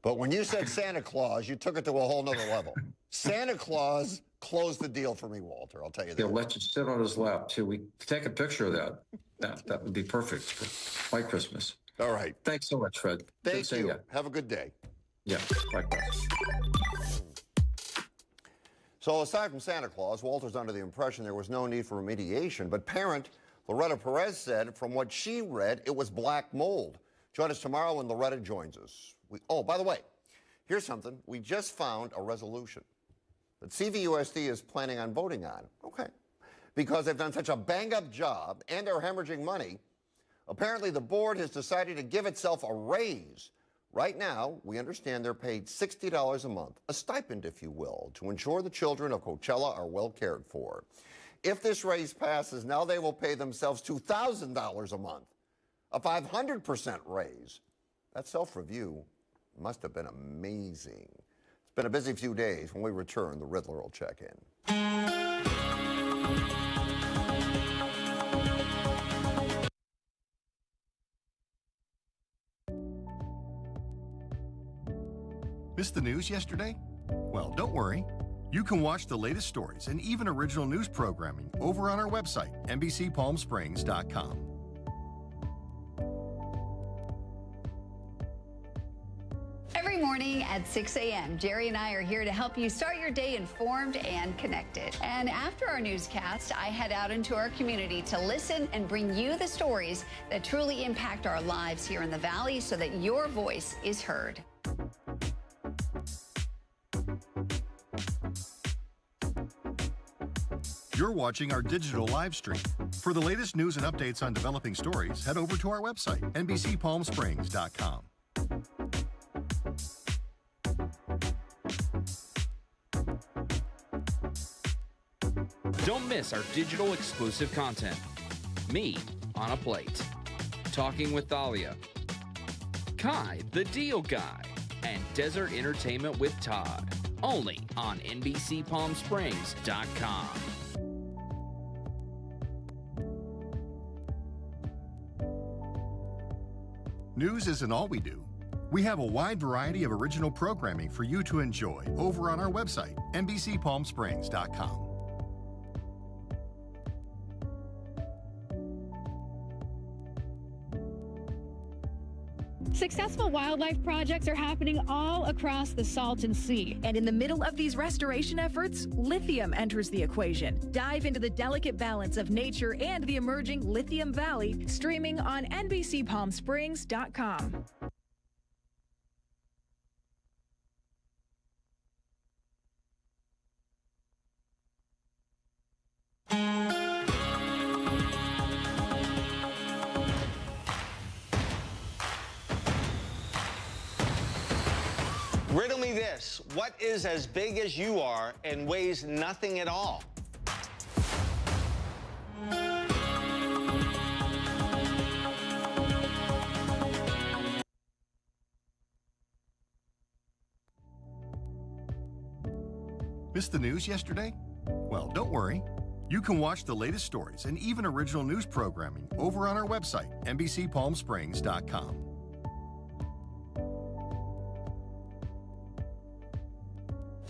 But when you said Santa Claus, you took it to a whole nother level. Santa Claus closed the deal for me, Walter. I'll tell you that. He'll let you sit on his lap, too. We take a picture of that. That would be perfect for White Christmas. All right. Thanks so much, Fred. Thank you. Have a good day. Yeah, likewise. So aside from Santa Claus, Walter's under the impression there was no need for remediation, but parent Loretta Perez said from what she read, it was black mold. Join us tomorrow when Loretta joins us. Oh, by the way, here's something. We just found a resolution that CVUSD is planning on voting on. Okay. Because they've done such a bang-up job and they're hemorrhaging money, apparently the board has decided to give itself a raise. Right now, we understand they're paid $60 a month, a stipend, if you will, to ensure the children of Coachella are well cared for. If this raise passes, now they will pay themselves $2,000 a month, a 500% raise. That self-review must have been amazing. It's been a busy few days. When we return, the Riddler will check in. Missed the news yesterday? Well, don't worry. You can watch the latest stories and even original news programming over on our website, NBCPalmSprings.com. Every morning at 6 a.m., Jerry and I are here to help you start your day informed and connected. And after our newscast, I head out into our community to listen and bring you the stories that truly impact our lives here in the Valley so that your voice is heard. You're watching our digital live stream. For the latest news and updates on developing stories, head over to our website, NBCPalmSprings.com. Don't miss our digital exclusive content. Me on a Plate, Talking with Thalia, Kai the Deal Guy, and Desert Entertainment with Todd. Only on NBCPalmSprings.com. News isn't all we do. We have a wide variety of original programming for you to enjoy over on our website, NBCPalmSprings.com. Successful wildlife projects are happening all across the Salton Sea. And in the middle of these restoration efforts, lithium enters the equation. Dive into the delicate balance of nature and the emerging Lithium Valley, streaming on NBCPalmSprings.com. Riddle me this. What is as big as you are and weighs nothing at all? Missed the news yesterday? Well, don't worry. You can watch the latest stories and even original news programming over on our website, NBCPalmSprings.com.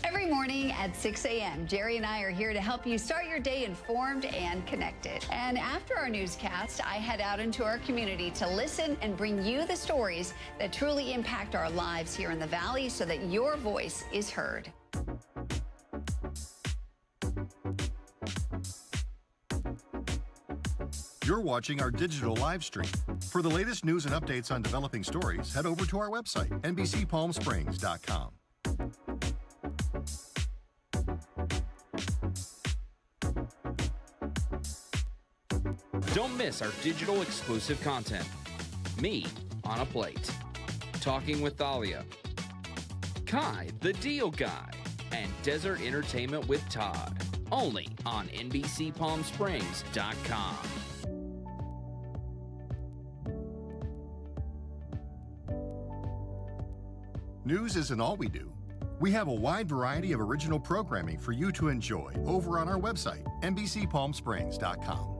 Every morning at 6 a.m., Jerry and I are here to help you start your day informed and connected. And after our newscast, I head out into our community to listen and bring you the stories that truly impact our lives here in the Valley so that your voice is heard. You're watching our digital live stream. For the latest news and updates on developing stories, head over to our website, NBCPalmSprings.com. Don't miss our digital exclusive content. Me on a Plate, Talking with Thalia, Kai the Deal Guy, and Desert Entertainment with Todd. Only on NBCPalmSprings.com. News isn't all we do. We have a wide variety of original programming for you to enjoy over on our website, NBCPalmSprings.com.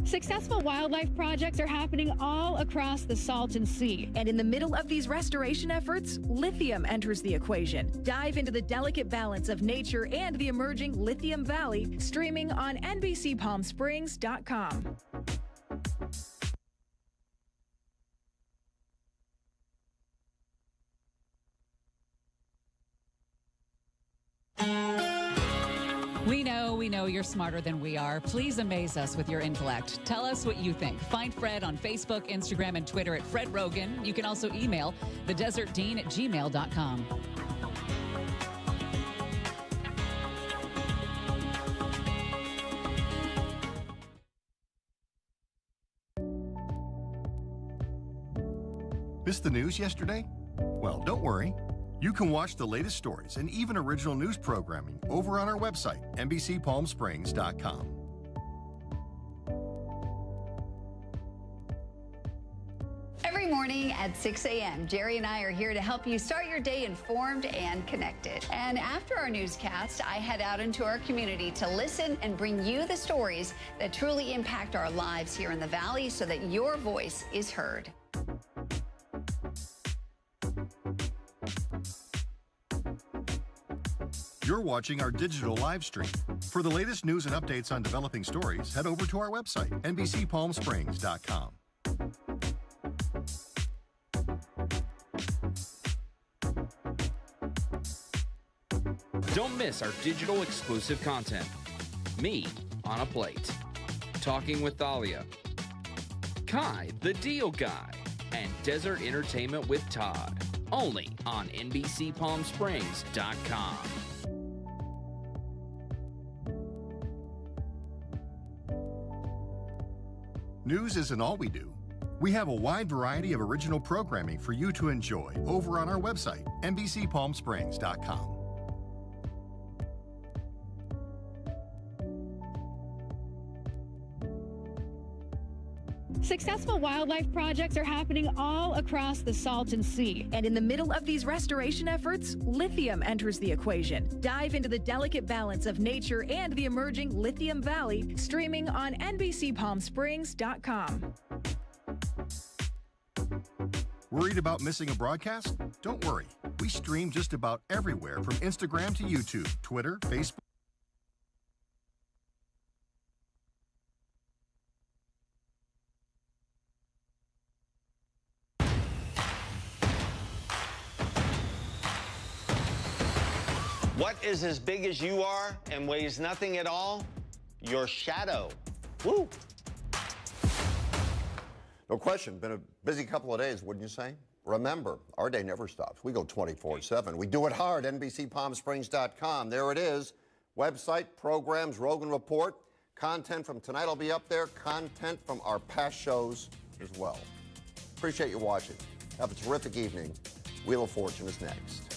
Successful wildlife projects are happening all across the Salton Sea. And in the middle of these restoration efforts, lithium enters the equation. Dive into the delicate balance of nature and the emerging Lithium Valley, streaming on NBCPalmSprings.com. We know you're smarter than we are. Please amaze us with your intellect. Tell us what you think. Find Fred on Facebook, Instagram, and Twitter at Fred Rogan. You can also email thedesertdean@gmail.com. Missed the news yesterday? Well, don't worry. You can watch the latest stories and even original news programming over on our website, NBCPalmSprings.com. Every morning at 6 a.m., Jerry and I are here to help you start your day informed and connected. And after our newscast, I head out into our community to listen and bring you the stories that truly impact our lives here in the Valley so that your voice is heard. You're watching our digital live stream. For the latest news and updates on developing stories, head over to our website, NBCPalmSprings.com. Don't miss our digital exclusive content. Me on a Plate, Talking with Thalia, Kai the Deal Guy, and Desert Entertainment with Todd. Only on NBCPalmSprings.com. News isn't all we do. We have a wide variety of original programming for you to enjoy over on our website, NBCPalmSprings.com. Successful wildlife projects are happening all across the Salton Sea. And in the middle of these restoration efforts, lithium enters the equation. Dive into the delicate balance of nature and the emerging Lithium Valley, streaming on NBCPalmSprings.com. Worried about missing a broadcast? Don't worry. We stream just about everywhere from Instagram to YouTube, Twitter, Facebook. What is as big as you are and weighs nothing at all? Your shadow. Woo! No question. Been a busy couple of days, wouldn't you say? Remember, our day never stops. We go 24/7. We do it hard. NBCPalmSprings.com. There it is. Website, programs, Rogan Report. Content from tonight will be up there. Content from our past shows as well. Appreciate you watching. Have a terrific evening. Wheel of Fortune is next.